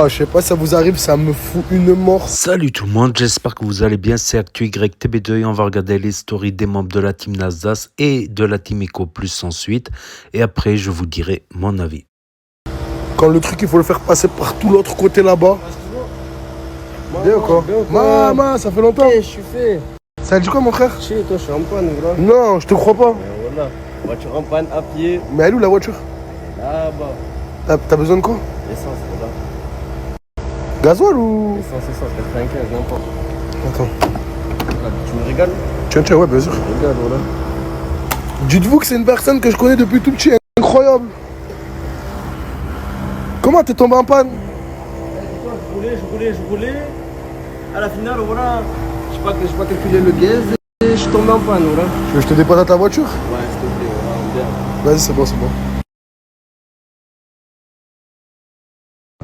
Ah, je sais pas si ça vous arrive, ça me fout une mort. Salut tout le monde, j'espère que vous allez bien. C'est ActuYTB2 et on va regarder les stories des membres de la team Nasdaq et de la team Eco Plus ensuite. Et après, je vous dirai mon avis. Quand le truc, il faut le faire passer par tout l'autre côté là-bas. Bien ou quoi? Maman, ça fait longtemps. Je suis fait. Ça a dit quoi, mon frère? Chez toi, je suis en panne, gros. Non, je te crois pas. Voilà. Voiture en panne, à pied. Mais elle est où la voiture? Là-bas. T'as besoin de quoi? Essence, voilà. Gasoil ou? Essence, 95, n'importe. Attends. Tu me régales? Tiens, ouais, bien sûr. Regarde, voilà. Dites-vous que c'est une personne que je connais depuis tout petit. Incroyable. Comment t'es tombé en panne? Je roulais. À la finale, voilà. Je sais pas calculer le gaz et je suis tombé en panne, voilà. Tu veux que je te dépose à ta voiture? Ouais, s'il te plaît, voilà. Vas-y, c'est bon.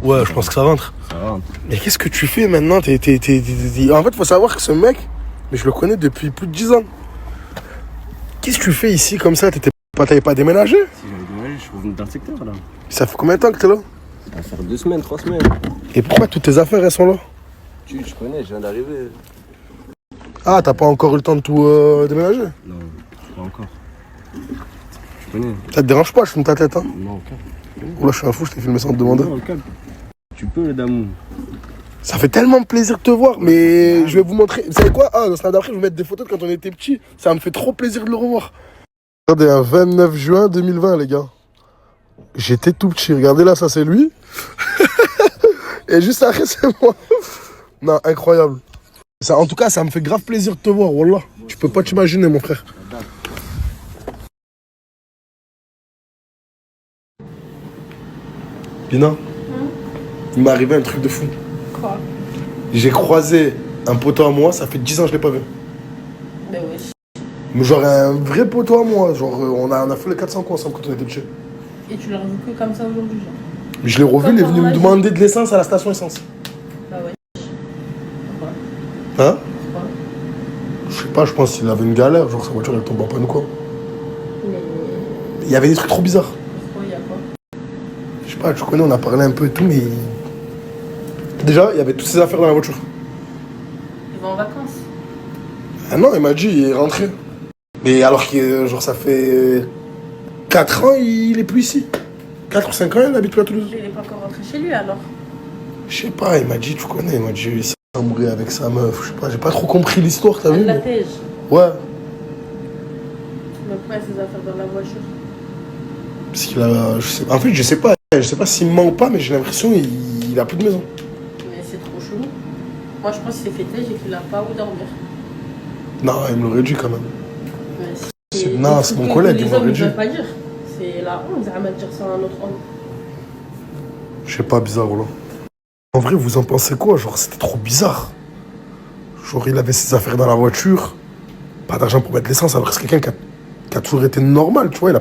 Ouais, je pense que ça rentre. Ça va. Mais qu'est-ce que tu fais maintenant? En fait, faut savoir que ce mec, mais je le connais depuis plus de 10 ans. Qu'est-ce que tu fais ici comme ça? T'avais pas déménagé? Si j'avais déménagé, je suis revenu dans le secteur, là. Ça fait combien de temps que t'es là? Ça va faire 2 semaines, 3 semaines. Et pourquoi toutes tes affaires, elles sont là? Je connais, je viens d'arriver. Ah, t'as pas encore eu le temps de tout déménager? Non, pas encore. Je connais. Ça te dérange pas, je fume ta tête, hein? Non, calme. Oula, je suis un fou, je t'ai filmé sans te demander. Non, calme. Tu peux, le damou. Ça fait tellement plaisir de te voir, mais je vais vous montrer. Vous savez quoi? Ah, dans ce snap d'après, je vais mettre des photos de quand on était petits. Ça me fait trop plaisir de le revoir. Regardez, un 29 juin 2020, les gars. J'étais tout petit. Regardez là, ça c'est lui. Et juste après, c'est moi. Non, incroyable. Ça, en tout cas, ça me fait grave plaisir de te voir, wallah. Tu peux pas t'imaginer, mon frère. Pina, il m'est arrivé un truc de fou. Quoi? J'ai croisé un poteau à moi, ça fait 10 ans que je l'ai pas vu. Ben oui. Mais genre un vrai poteau à moi, genre on a fait les 400 coups ensemble quand on était petits. Et tu l'as revu que comme ça aujourd'hui, genre? Je l'ai revu, il est venu me Comment demander de l'essence à la station essence. Bah ouais. Pourquoi? Hein? Pourquoi? Je sais pas, je pense qu'il avait une galère, genre sa voiture elle tombe en panne ou quoi. Mais Il y avait des trucs trop bizarres. pourquoi il y a quoi? Je sais pas, tu connais, on a parlé un peu et tout, mais... Déjà, il y avait toutes ses affaires dans la voiture. Il va en vacances. Ah non, il m'a dit, il est rentré. Mais alors que, genre, ça fait 4 ans, il est plus ici. 4 ou 5 ans, il habite plus à Toulouse. Il est pas encore rentré chez lui alors. Je sais pas, il m'a dit, tu connais, il m'a dit, il s'est embrouillé avec sa meuf. Je sais pas, j'ai pas trop compris l'histoire, t'as vu? La mais- tège. Ouais, Mais pourquoi il y a ses affaires dans la voiture? parce qu'il a... En fait, je sais pas s'il ment ou pas, mais j'ai l'impression qu'il a plus de maison. Mais c'est trop chelou. Moi je pense qu'il s'est fait tège et qu'il a pas où dormir. Non, il me l'aurait dit quand même. Mais Non, des c'est trucs mon que collègue, il Les m'aurait hommes ne dit. doivent pas dire. C'est la honte à dire ça à un autre homme. Je sais pas, bizarre, là. En vrai, vous en pensez quoi? Genre, c'était trop bizarre. Genre, il avait ses affaires dans la voiture, pas d'argent pour mettre l'essence, alors que c'est quelqu'un qui a toujours été normal, tu vois, il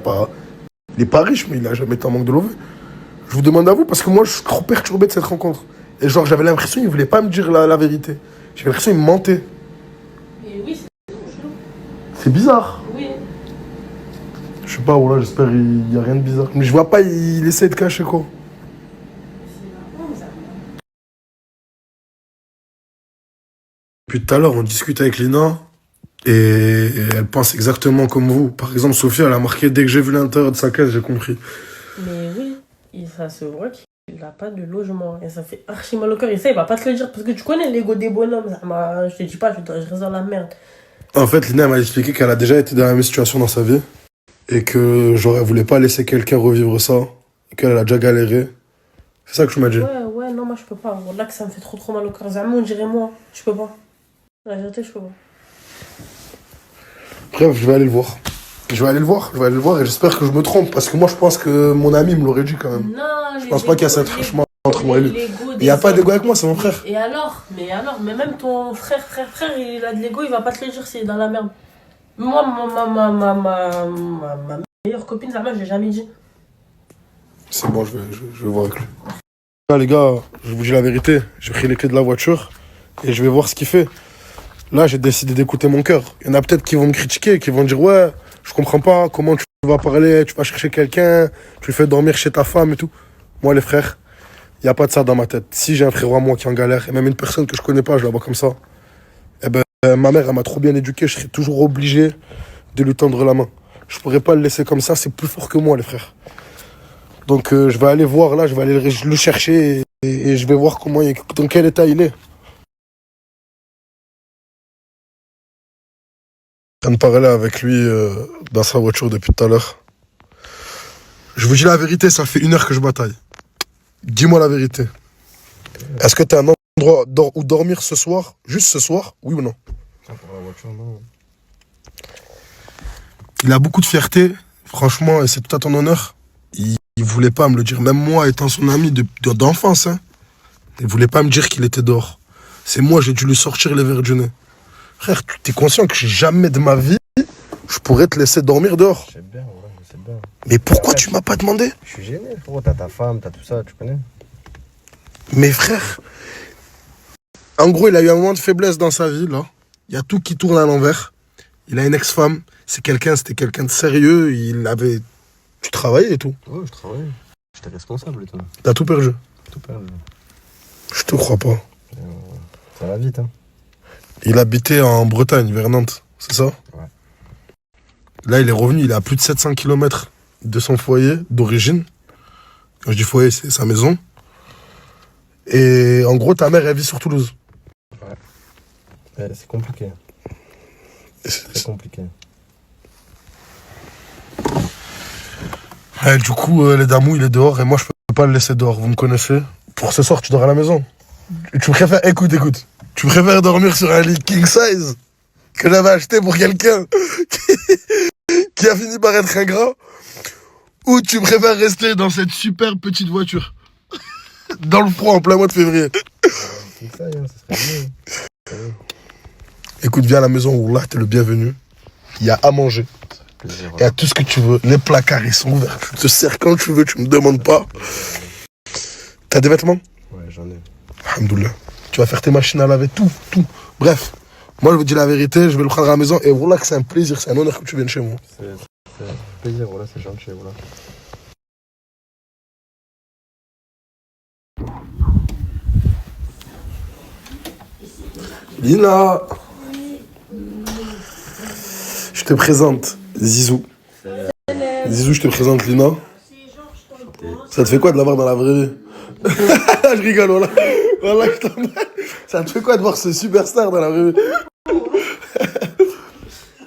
est pas riche, mais il a jamais été en manque de lové. Je vous demande à vous, parce que moi, je suis trop perturbé de cette rencontre. Et genre, j'avais l'impression qu'il voulait pas me dire la vérité. J'avais l'impression qu'il me mentait. Et oui, c'est trop chelou. C'est bizarre. Oui. Je sais pas, voilà, j'espère qu'il y a rien de bizarre. Mais je vois pas, il essaie de cacher quoi. C'est la honte, ça. Depuis tout à l'heure, on discute avec Lina et elle pense exactement comme vous. Par exemple, Sophie, elle a marqué dès que j'ai vu l'intérieur de sa caisse, j'ai compris. Mais oui, ça se voit qu'il n'a pas de logement. Et ça fait archi mal au cœur. Et ça, il va pas te le dire. Parce que tu connais l'ego des bonhommes. Je te dis pas, je reste dans la merde. En fait, Lina elle m'a expliqué qu'elle a déjà été dans la même situation dans sa vie et que genre elle voulait pas laisser quelqu'un revivre ça, qu'elle a déjà galéré. C'est ça que tu m'as dit. Ouais, non, moi je peux pas. Là que ça me fait trop mal au cœur. Zama, on dirait moi. Je peux pas. La vérité, je peux pas. Bref, je vais aller le voir. Je vais aller le voir et j'espère que je me trompe parce que moi je pense que mon ami me l'aurait dit quand même. Non, Je pense pas qu'il y a cet attachement entre moi et lui. Il n'y a pas d'égo avec moi, c'est mon frère. Et alors? Mais même ton frère, il a de l'ego, il va pas te le dire s'il est dans la merde. Moi, ma meilleure copine, Zama, je l'ai jamais dit. C'est bon, je vais voir avec lui. Là, les gars, je vous dis la vérité. J'ai pris les clés de la voiture et je vais voir ce qu'il fait. Là, j'ai décidé d'écouter mon cœur. Il y en a peut-être qui vont me critiquer, qui vont dire ouais, je comprends pas comment tu vas parler, tu vas chercher quelqu'un, tu le fais dormir chez ta femme et tout. Moi, les frères, Il n'y a pas de ça dans ma tête. Si j'ai un frérot à moi qui est en galère, et même une personne que je connais pas, je la vois comme ça, eh ben, ma mère, elle m'a trop bien éduqué, je serai toujours obligé de lui tendre la main. Je pourrais pas le laisser comme ça, c'est plus fort que moi, les frères. Donc je vais aller voir là, je vais aller le chercher et je vais voir dans quel état il est. Je viens de parler avec lui dans sa voiture depuis tout à l'heure. Je vous dis la vérité, ça fait 1 heure que je bataille. Dis-moi la vérité. Est-ce que tu as un endroit où dormir ce soir, juste ce soir, oui ou non? Pour la voiture, non. Il a beaucoup de fierté, franchement, et c'est tout à ton honneur. Il voulait pas me le dire, même moi étant son ami d'enfance, hein, il voulait pas me dire qu'il était dehors. C'est moi, j'ai dû lui sortir les verres du nez. Frère, tu es conscient que jamais de ma vie, je pourrais te laisser dormir dehors. Je sais bien, ouais, je sais bien. Mais pourquoi tu m'as pas demandé? Je suis gêné, frérot, t'as ta femme, t'as tout ça, tu connais. Mais frère, en gros, il a eu un moment de faiblesse dans sa vie, là. Il y a tout qui tourne à l'envers. Il a une ex-femme, c'était quelqu'un de sérieux, tu travaillais et tout. Ouais, je travaillais. J'étais responsable et tout. T'as tout perdu. Tout perdu. Je te crois pas. Ça va vite, hein. Il habitait en Bretagne, vers Nantes, c'est ça? Ouais. Là, il est revenu, il est à plus de 700 km de son foyer d'origine. Quand je dis foyer, c'est sa maison. Et en gros, ta mère, elle vit sur Toulouse. Ouais. C'est compliqué. C'est compliqué. Ouais, du coup, les Damou, il est dehors et moi, je peux pas le laisser dehors. Vous me connaissez? Pour ce soir, tu dors à la maison. Tu préfères... Écoute. Tu préfères dormir sur un lit king size que j'avais acheté pour quelqu'un qui a fini par être ingrat, ou tu préfères rester dans cette super petite voiture dans le froid en plein mois de février? King size, hein, ça serait mieux. Écoute, viens à la maison où là, t'es le bienvenu. Il y a à manger. Plaisir, Il y a tout ce que tu veux. Les placards, ils sont ouverts. Tu te sers quand tu veux, tu me demandes pas. T'as des vêtements? Ouais, j'en ai. Alhamdoulilah. Tu vas faire tes machines à laver, tout. Bref, moi je vous dis la vérité, je vais le prendre à la maison et voilà que c'est un plaisir, c'est un honneur que tu viennes chez moi. C'est un plaisir, voilà, c'est gentil, voilà. Lina, je te présente Zizou. Zizou, je te présente Lina. Ça te fait quoi de l'avoir dans la vraie vie? Je rigole, voilà. Voilà, je t'en... Ça te fait quoi de voir ce superstar dans la vraie vie?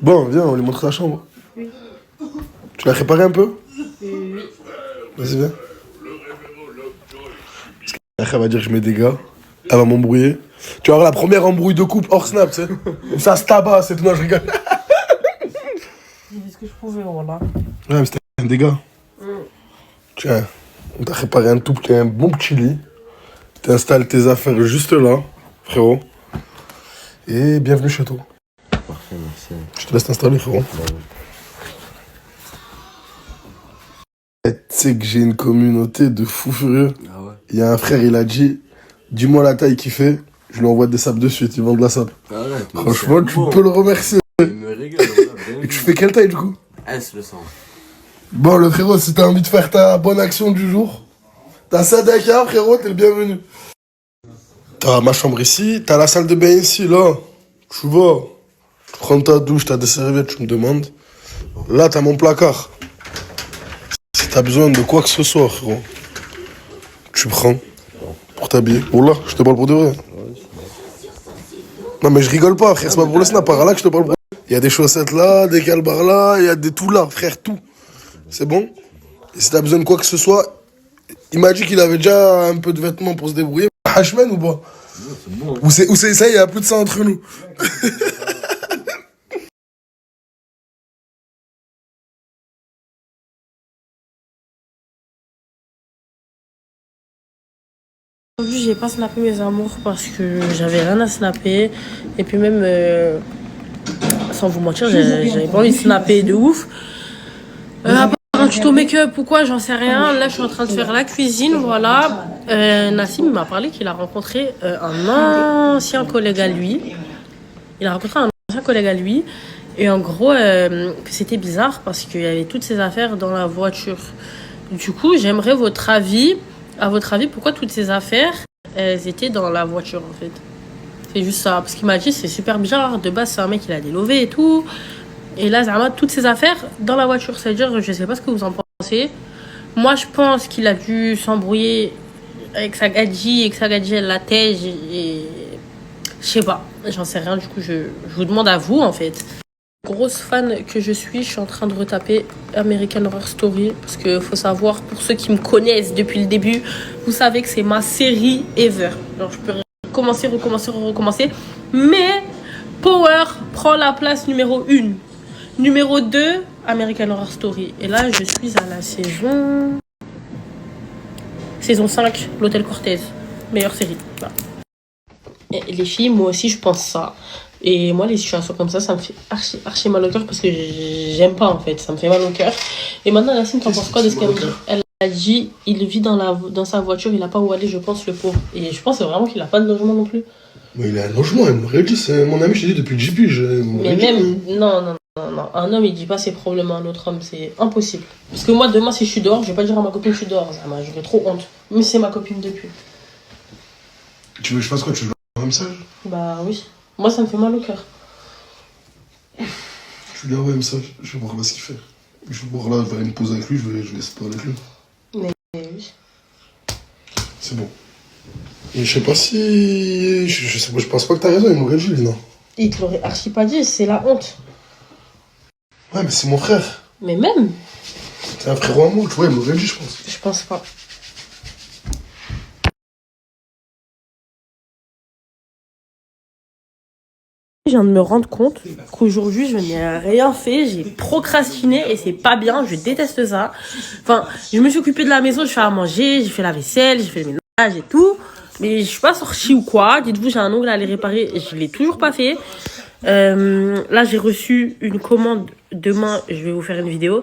Bon, viens, on lui montre la chambre. Oui. Tu l'as préparé un peu? Oui. Vas-y, viens. Parce qu'elle va dire que je mets des gars. Elle va m'embrouiller. Tu vas avoir la première embrouille de couple hors snap, tu sais. Comme ça se tabasse et tout. Non, je rigole. J'ai fait ce que je pouvais, voilà. Ouais, mais c'était un dégât. Tiens, on t'a préparé un bon petit lit. T'installes tes affaires juste là, frérot. Et bienvenue chez toi. Parfait, merci. Je te laisse t'installer, frérot. Tu sais que j'ai une communauté de fous furieux. Ah ouais. Il y a un frère, il a dit, dis-moi la taille qu'il fait. Je lui envoie des sapes de suite, il vend de la sape. Arrête, Franchement, tu peux le remercier. Il me régale, voilà, Et tu fais quelle taille du coup? S le sang. Bon, le frérot, si t'as envie de faire ta bonne action du jour, t'as Sadaka, frérot, t'es le bienvenu. T'as ma chambre ici, t'as la salle de bain ici, là. Tu vois, tu prends ta douche, t'as des serviettes, tu me demandes. Là, t'as mon placard. Si t'as besoin de quoi que ce soit, frérot, tu prends pour t'habiller. Oh là, je te parle pour de vrai. Non, mais je rigole pas, frère, c'est pas pour le snap, par là que je te parle pour... Il y a des chaussettes là, des calbars là, il y a des tout là, frère, tout. C'est bon? Et si t'as besoin de quoi que ce soit, il m'a dit qu'il avait déjà un peu de vêtements pour se débrouiller. Hachman ou pas? Bon. Ou c'est ça, il y a plus de ça entre nous. Aujourd'hui, j'ai pas snappé mes amours parce que j'avais rien à snapper. Et puis même, sans vous mentir, j'avais pas envie de snapper de ouf. À part un tuto make-up ou quoi, j'en sais rien. Là, je suis en train de faire la cuisine, voilà. Nassim m'a parlé qu'il a rencontré un ancien collègue à lui. Il a rencontré un ancien collègue à lui. Et en gros, que c'était bizarre parce qu'il y avait toutes ses affaires dans la voiture. Du coup, j'aimerais votre avis. À votre avis, pourquoi toutes ces affaires, elles étaient dans la voiture en fait? C'est juste ça. Parce qu'il m'a dit, c'est super bizarre. De base, c'est un mec, il a des lovés et tout. Et là, Zama, toutes ces affaires dans la voiture. C'est-à-dire, je sais pas ce que vous en pensez. Moi, je pense qu'il a dû s'embrouiller avec sa gadji et que sa gadji, elle la tège. Et je sais pas. J'en sais rien. Du coup, je vous demande à vous en fait. Grosse fan que je suis en train de retaper American Horror Story parce que faut savoir, pour ceux qui me connaissent depuis le début, vous savez que c'est ma série ever. Alors je peux recommencer, mais Power prend la place numéro 1. Numéro 2, American Horror Story. Et là, je suis à la saison 5, l'Hôtel Cortez. Meilleure série. Voilà. Et les filles, moi aussi, je pense ça. Et moi, les situations comme ça me fait archi mal au cœur parce que j'aime pas en fait. Ça me fait mal au cœur. Et maintenant, Yacine, t'en penses quoi de ce qu'elle me dit? Elle a dit, il vit dans sa voiture, il a pas où aller, je pense, le pauvre. Et je pense vraiment qu'il a pas de logement non plus. Mais il a un logement, elle m'aurait dit, c'est mon ami, je t'ai dit depuis le JP. Mais même, non. Un homme, il dit pas ses problèmes à un autre homme, c'est impossible. Parce que moi, demain, si je suis dehors, je vais pas dire à ma copine que je suis dehors. J'aurais trop honte. Mais c'est ma copine depuis. Tu veux que je fasse quoi? Tu veux un message? Bah oui. Moi, ça me fait mal au cœur. Je lui ai envoyé un message, je vais voir là ce qu'il fait. Je vais voir là, faire une pause avec lui, je vais essayer de parler avec lui. Mais oui. C'est bon. Et je sais pas si... Je pense pas que t'as raison, il m'aurait dit, non. Il te l'aurait archi pas dit, c'est la honte. Ouais, mais c'est mon frère. Mais même. C'est un frérot à moi, tu vois, il m'aurait dit, je pense. Je pense pas. Je viens de me rendre compte qu'aujourd'hui, je n'ai rien fait. J'ai procrastiné et c'est pas bien. Je déteste ça. Enfin, je me suis occupée de la maison, je fais à manger, j'ai fait la vaisselle, j'ai fait le ménage et tout. Mais je suis pas sortie ou quoi. Dites-vous, j'ai un ongle à aller réparer et je l'ai toujours pas fait. Là, j'ai reçu une commande. Demain, je vais vous faire une vidéo.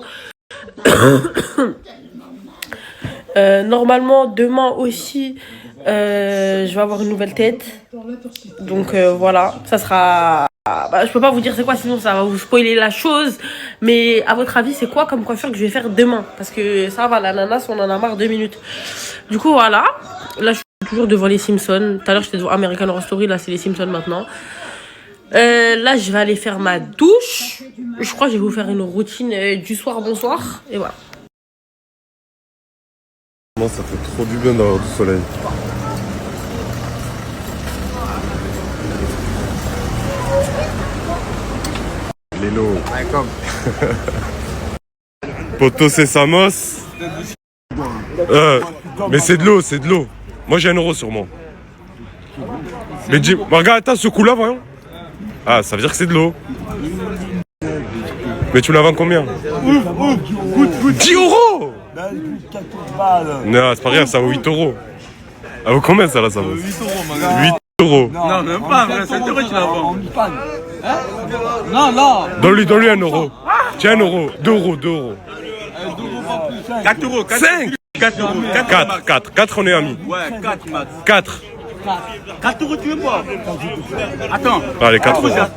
Normalement, demain aussi, je vais avoir une nouvelle tête. Donc voilà, ça sera... je peux pas vous dire c'est quoi, sinon ça va vous spoiler la chose. Mais à votre avis, c'est quoi comme coiffure que je vais faire demain? Parce que ça va, l'ananas, on en a marre 2 minutes. Du coup, voilà. Là, je suis toujours devant les Simpsons. Tout à l'heure, j'étais devant American Horror Story. Là, c'est les Simpsons maintenant. Là, je vais aller faire ma douche. Je crois que je vais vous faire une routine du soir, bonsoir. Et voilà. Ça fait trop du bien d'avoir du soleil. Lélo. Poto, c'est Samos. Mais c'est de l'eau, c'est de l'eau. Moi j'ai 1 euro sur moi. Mais dis, regarde, attends, ce coup-là, voyons. Ah, ça veut dire que c'est de l'eau. Mais tu la vends combien? 10 euros. Non, c'est pas rien, ça vaut 8 euros. Ça vaut combien ça là, ça vaut 8 euros, 8 euros. Non, même pas, 7 euros tu la vends. Non. Donne-lui 1 euro. Tiens, 1 euro. 2 euros, 2 euros. 4 euros, 5. 4 euros. 4, on est amis. Ouais, 4 max. 4. 4 euros tu veux pas? Attends. Allez, 4 euros. 4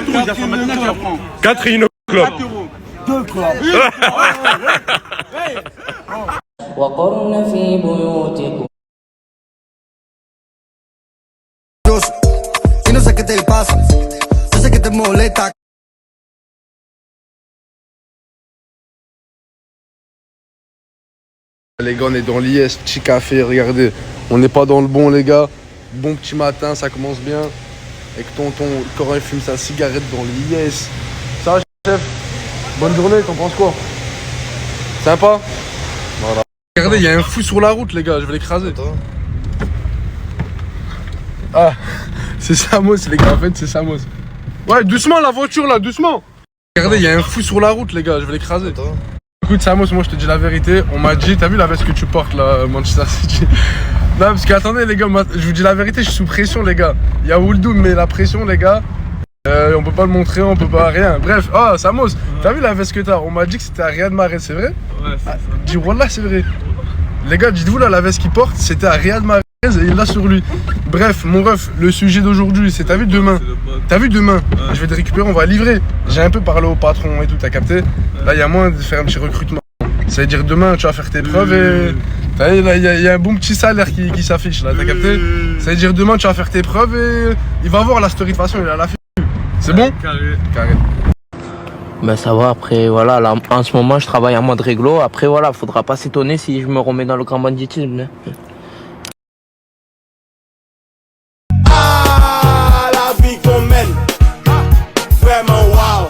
euros, j'ai fait maintenant tu la prends. 4 et une clope. 4 euros. 2 clopes. وقرن في بيوتكم Y no sé qué te pasa, yo sé que te molesta. Les gars, on est dans l'IS, petit café, regardez. On n'est pas dans le bon, les gars. Bon petit matin, ça commence bien. Avec tonton, Corin fume sa cigarette dans l'IS. Ça va, chef? Bonne journée, t'en penses quoi? Sympa? Voilà. Regardez, il y a un fou sur la route, les gars, je vais l'écraser. Ah, c'est Samos, les gars, en fait, c'est Samos. Ouais, doucement la voiture là, doucement. Regardez, il y a un fou sur la route, les gars, je vais l'écraser. Écoute, Samos, moi je te dis la vérité. On m'a dit, t'as vu la veste que tu portes là, Manchester City? Non, parce que attendez, les gars, je vous dis la vérité, je suis sous pression, les gars. Il y a Wuldoum, mais la pression, les gars. On peut pas le montrer, on peut pas rien. Bref, oh Samos, t'as vu la veste que t'as? On m'a dit que c'était à Riyad Mahrez, c'est vrai? Ouais, c'est ça. Dis wallah, c'est vrai. Les gars, dites-vous là, la veste qu'il porte, c'était à Riyad Mahrez et il l'a sur lui. Bref, mon ref, le sujet d'aujourd'hui, c'est t'as vu demain? T'as vu demain? Ouais. Je vais te récupérer, on va livrer. J'ai un peu parlé au patron et tout, t'as capté? Là, il y a moyen de faire un petit recrutement. Ça veut dire demain, tu vas faire tes preuves et Là, il y a un bon petit salaire qui s'affiche là, t'as capté? Ça veut dire demain tu vas faire tes preuves et il va voir la story de toute façon, il a la fiche. C'est bon? Carré. Ben ça va, après voilà, là, en ce moment je travaille en mode réglo, après voilà, faudra pas s'étonner si je me remets dans le grand banditisme. Ah, la vie qu'on mène, vraiment wow.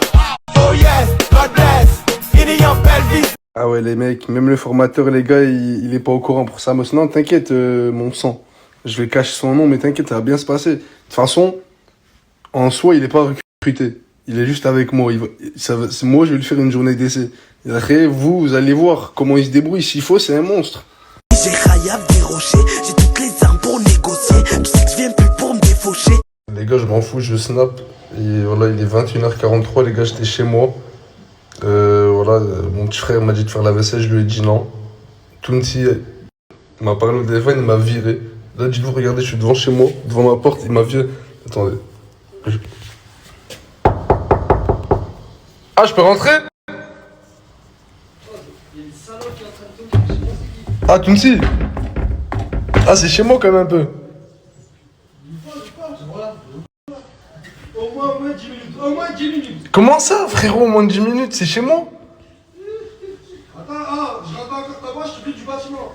Oh yes, God bless, il y a une belle vie. Ah ouais les mecs, même le formateur les gars, il est pas au courant pour Samos. Non t'inquiète mon sang, je vais cacher son nom mais t'inquiète, ça va bien se passer. De toute façon, en soi il est pas recruté. Il est juste avec moi. Moi, je vais lui faire une journée d'essai. Et après, vous allez voir comment il se débrouille. S'il faut, c'est un monstre. J'ai Khayab des rochers, j'ai toutes les armes pour négocier. Tu sais que je viens plus pour me défaucher. Les gars, je m'en fous, je snap. Et voilà, il est 21h43, les gars, j'étais chez moi. Voilà, mon petit frère m'a dit de faire la vaisselle, je lui ai dit non. Tounsi m'a parlé au téléphone, il m'a viré. Là, dites-vous, regardez, je suis devant chez moi, devant ma porte, il m'a viré. Attendez. Ah, je peux rentrer? Ah, Tounsi. Ah, c'est chez moi quand même un peu. Au moins 10 minutes. Comment ça, frérot, au moins de 10 minutes? C'est chez moi? Attends, je rentre encore ta voix, je te fais du bâtiment.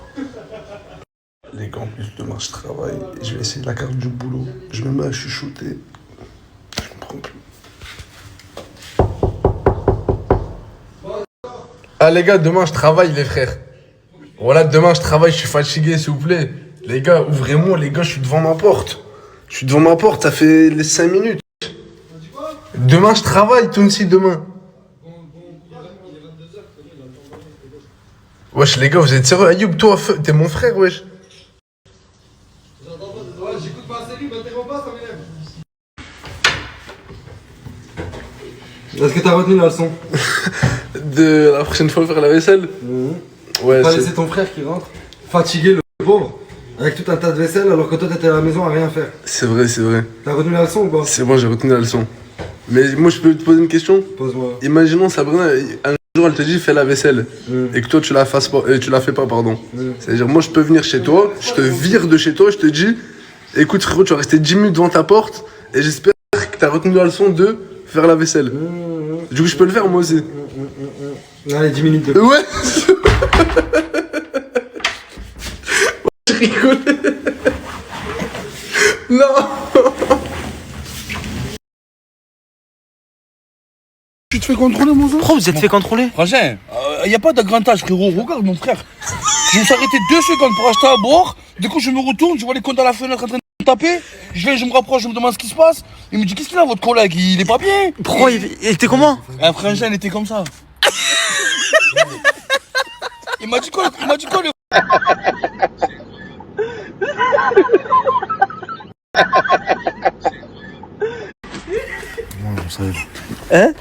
Les gars, en plus, demain je travaille et je vais essayer la carte du boulot. Je me mets à chuchoter. Je comprends plus. Ah les gars, demain je travaille les frères. Voilà, demain je travaille, je suis fatigué s'il vous plaît. Les gars, ouvrez-moi les gars, je suis devant ma porte. Je suis devant ma porte, ça fait les 5 minutes. Demain je travaille, Tounsi, demain. Wesh les gars, vous êtes sérieux? Ayoub, toi, t'es mon frère, wesh. J'écoute ma série, m'interromps pas, ça m'énerve. Est-ce que t'as retenu la leçon? De la prochaine fois faire la vaisselle? Ouais, Pas laisser ton frère qui rentre, fatigué le pauvre, avec tout un tas de vaisselle alors que toi t'étais à la maison à rien faire. C'est vrai, c'est vrai. T'as retenu la leçon ou pas? C'est bon, j'ai retenu la leçon. Mais moi, je peux te poser une question? Pose-moi. Imaginons Sabrina, un jour elle te dit fais la vaisselle et que toi tu la fais pas, pardon. C'est-à-dire moi je peux venir chez toi, je te vire de chez toi, je te dis écoute frérot, tu vas rester 10 minutes devant ta porte et j'espère que t'as retenu la leçon de faire la vaisselle. Du coup je peux le faire moi aussi. Allez, 10 minutes de... Ouais. Je rigole. Non. Tu te fais contrôler mon frère? Pourquoi vous êtes fait contrôler? Frangin, y a pas de grand âge, frérot. Regarde mon frère. Je me suis arrêté 2 secondes pour acheter à boire. Du coup, je me retourne, je vois les comptes dans la fenêtre en train de taper. Je me rapproche, je me demande ce qui se passe. Il me dit qu'est-ce qu'il a votre collègue? Il est pas bien. Pourquoi il était comment? Un frangin, il était comme ça. Il m'a dit quoi le... Hein?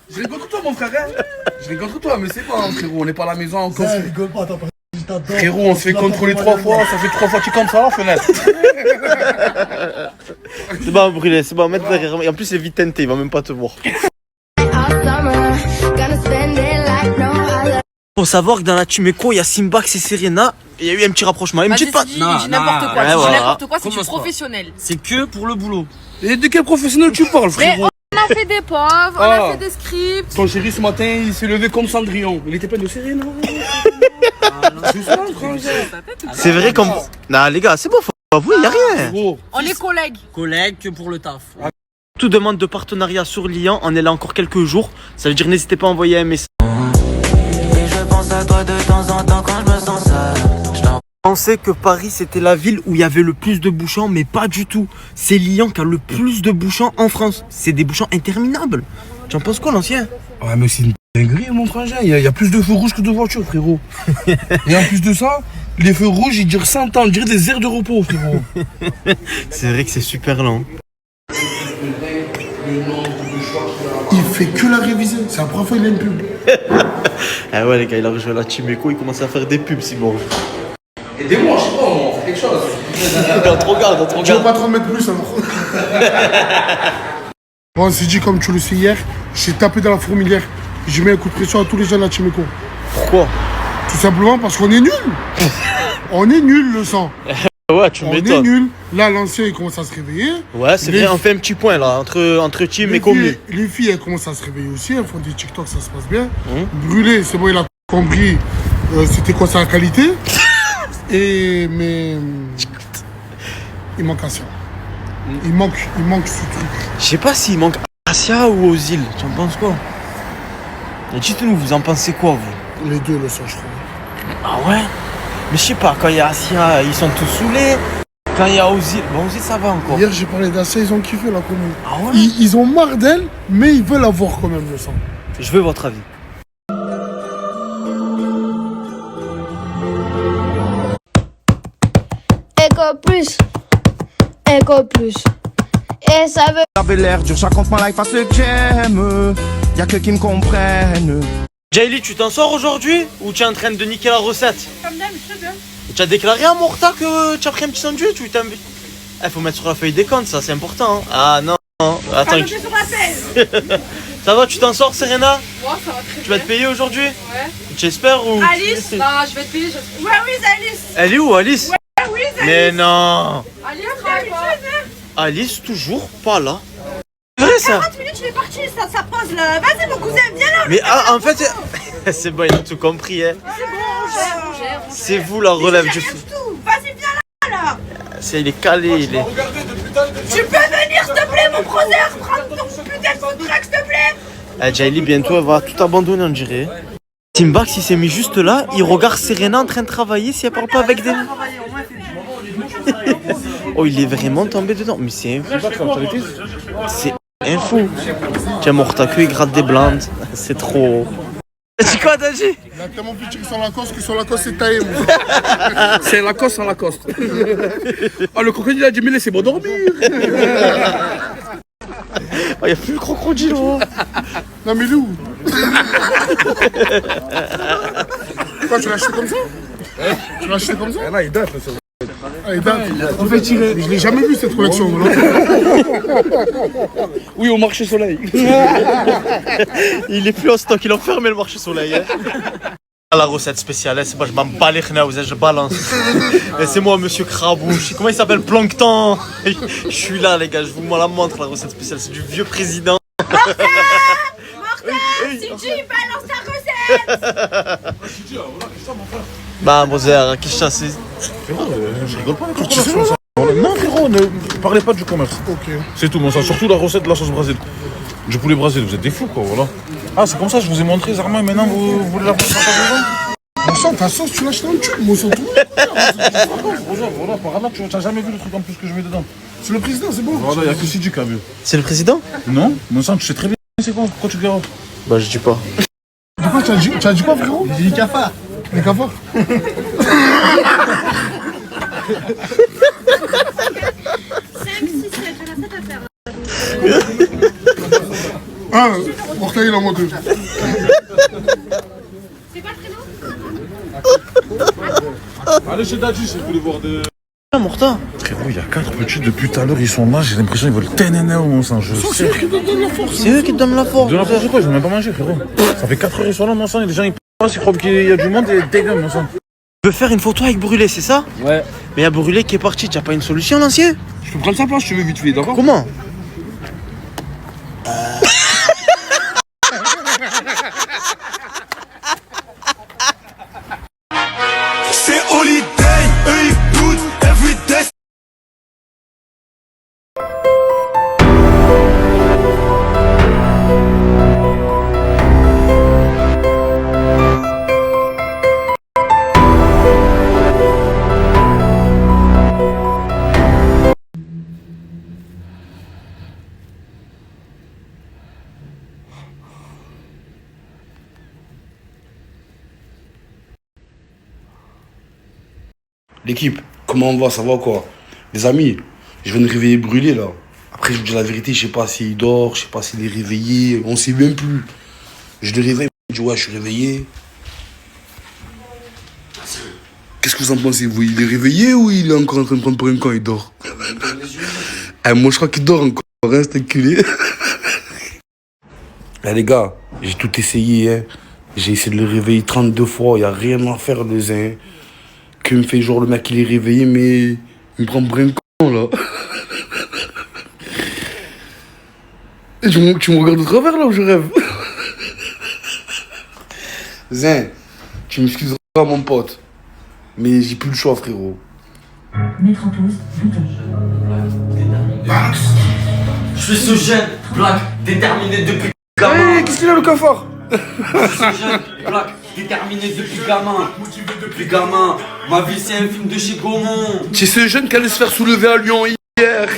Je rigole contre toi, mon frère, hein. Je rigole contre toi, mais c'est pas, frérot, on n'est pas à la maison encore. Ça rigole pas, t'as pas... Frérot, on se fait contrôler 3 fois, ça fait 3 fois que tu comme ça, la fenêtre. C'est bon, brûlé, c'est bon, mettre derrière. Et en plus, c'est vite teinté, il va même pas te voir. Faut savoir que dans la Tumeco, il y a Simbax et Serena. Il y a eu un petit rapprochement. Une petite patte. Dis n'importe quoi, ouais, dis voilà. n'importe quoi, c'est du professionnel. C'est que pour le boulot. Et de quel professionnel tu parles, Mais frérot? on a fait des pauvres, on a fait des scripts. Ton chéri, ce matin, il s'est levé comme Cendrillon. Il était plein de Serena. C'est vrai comme. Non, les gars, c'est bon, faut avouer, y a rien. On est collègues. Collègues que pour le taf. Toute demande de partenariat sur Lyon, on est là encore quelques jours. Ça veut dire n'hésitez pas à envoyer un message. Et je pense à toi de temps en temps quand je me sens seul. Je pensais que Paris c'était la ville où il y avait le plus de bouchons, mais pas du tout. C'est Lyon qui a le plus de bouchons en France. C'est des bouchons interminables. Tu en penses quoi, l'ancien? Ouais, mais c'est une dinguerie, mon frangin. Il y a plus de feux rouges que de voitures, frérot. Et en plus de ça, les feux rouges, ils durent 100 ans. On dirait des aires de repos, frérot. C'est vrai que c'est super lent. Il fait que la réviser, c'est la première fois qu'il a une pub. Ah ouais les gars, il a rejoint la Team Eco, il commence à faire des pubs si bon. Aidez-moi, je sais pas, on fait quelque chose. Dans ton regard, Tu veux pas trop mettre plus alors? Bon, on s'est dit comme tu le sais hier, j'ai tapé dans la fourmilière. J'ai mis un coup de pression à tous les gens de la Team Eco. Pourquoi? Tout simplement parce qu'on est nul. On est nul, le sang. Ouais, tu On est m'étonnes. nul. Là, l'ancien, il commence à se réveiller. Ouais, c'est Les- vrai, on fait un petit point là, entre team et Les commis. filles, les filles, elles commencent à se réveiller aussi. Elles font des TikTok, ça se passe bien. Brûlé, c'est bon, il a compris c'était quoi sa qualité. Mais il manque Asia. Il manque ce truc. Je sais pas s'il manque Asia ou Ozil. Tu en penses quoi? Et dites-nous, vous en pensez quoi, vous? Les deux le sont, je crois. Ah ouais? Mais je sais pas, quand il y a Asia, ils sont tous saoulés. Quand il y a Ozil, bon, Ozil ça va encore. Hier, j'ai parlé d'Asia, ils ont kiffé la commune. Ah ouais? Ils ont marre d'elle, mais ils veulent avoir quand même le sang. Je veux votre avis. Éco plus. Éco plus. Et ça veut... J'avais l'air dur, je raconte ma life à ceux que j'aime. Y'a que qui me comprennent. Jaylee, tu t'en sors aujourd'hui ou tu es en train de niquer la recette? Comme d'habitude. Tu as déclaré à Morta que tu as pris un petit sandwich ou t'as... Il faut mettre sur la feuille des comptes, ça c'est important. Hein. Ah non, non. Attends. Pas sur la pelle. Ça va, tu t'en sors, Serena? Moi, ça va très bien. Tu vas te payer aujourd'hui? Ouais. J'espère ou... Alice? Ah, je vais te payer. Ouais, oui, Alice. Elle est où, Alice? Ouais, oui, Alice. Mais non. Alice, travaille pas. Alice, toujours pas là. C'est vrai ça? 40 minutes, je vais partir, ça pose là. Vas-y, mon cousin, viens là. Mais en fait, c'est bon, il a tout compris. Hein. C'est bon, on gère. C'est vous la relève du foot. Vas-y, viens là. Il est calé, il est... Tu peux venir, s'il te plaît, mon brother. Prends ton putain de contract, s'il te plaît. Jaylee, bientôt, elle va tout abandonner, on dirait. Timbax, il s'est mis juste là, il regarde Serena en train de travailler si elle parle pas avec des... Oh, il est vraiment tombé dedans. Mais c'est un fou. Tiens, Morta, que il gratte des blindes. C'est trop... T'as dit quoi, t'as dit? Il a tellement plus tiré sur Lacoste que sur Lacoste, c'est taillé, moi. C'est Lacoste sans Lacoste. Ah, le crocodile a dit, mais laissez-moi dormir. Oh, y a plus le crocodile, oh. Non, mais il est où? Quoi, tu l'as acheté comme ça? Tu l'as acheté comme ça? Là, il date, là, ça. Ah, il date. Il fait tirer. Je l'ai jamais vu cette collection. Oui, au marché soleil. Il est plus en stock, il a fermé le marché soleil. Hein. La recette spéciale, c'est pas je m'en bats les chenauses, je balance. Et c'est moi, monsieur Crabouche. Comment il s'appelle? Plancton. Je suis là, les gars, je vous la montre, la recette spéciale. C'est du vieux président. Martin, CJ, balance ta recette. Bah, brother, qu'est-ce que c'est? Je rigole pas avec le ça. Non, frérot, ne parlez pas du commerce. Ok. C'est tout, mon sang. Surtout la recette de la sauce Brésil. Du poulet Brésil, vous êtes des fous, quoi, voilà. Ah, c'est comme ça, je vous ai montré, Zarma, et maintenant vous voulez la faire. Mon sang, ta sauce, tu l'as acheté en tube, mon sang. Voilà, par là, tu n'as jamais vu le truc en plus que je mets dedans. C'est le président, c'est bon. Voilà, il n'y a que Sidi qui a vu. C'est le président? Non, mon sang, tu sais très bien c'est quoi, pourquoi tu garotes? Bah, je dis pas. De quoi, tu as dit quoi, frérot? J'ai dit cafard. Les cafards. 5, 6, 7, j'en ai 7 à faire. Ah, Morta, il en manque deux. C'est quoi le prénom? Allez chez Dadji si vous voulez voir des... Ah, Morta. Frérot, il y a 4 petits depuis tout à l'heure, ils sont là, j'ai l'impression qu'ils veulent ténéner au mon sang, je sais. C'est eux qui te donnent la force. De n'importe quoi, ils ont même pas mangé, frérot. Ça fait 4 heures, ils sont là, mon sang, et les gens ils passent, ils croient qu'il y a du monde et dégueulent, mon sang. Tu veux faire une photo avec Brûlé, c'est ça? Ouais. Mais il y a Brûlé qui est parti, tu as pas une solution, l'ancien? Je peux prendre sa place, tu veux vite fait, d'accord? Comment? C'est holiday, eux ils boutent, everyday. L'équipe, comment on va? Ça va quoi? Les amis, je viens de réveiller Brûlé là. Après, je vous dis la vérité, je sais pas s'il dort, je sais pas s'il est réveillé, on sait même plus. Je le réveille, je dis ouais, je suis réveillé. Qu'est-ce que vous en pensez, vous? Il est réveillé ou il est encore en train de prendre pour un camp? Il dort. Moi, je crois qu'il dort encore, reste enculé. Les gars, j'ai tout essayé, hein. J'ai essayé de le réveiller 32 fois, il n'y a rien à faire le zin. Que me fait genre le mec il est réveillé mais il me prend pour un con là. Et tu me regardes de travers là où je rêve. Zin, tu m'excuseras mon pote. Mais j'ai plus le choix frérot. Mettre en pause, bouton. Je suis ce jeune, black, déterminé depuis gamin. Hey, qu'est-ce qu'il a le cafard? Je suis ce jeune, black, déterminé depuis gamin. Motivé depuis gamin. Ma vie c'est un film de chez Gaumont. C'est ce jeune qui allait se faire soulever à Lyon hier.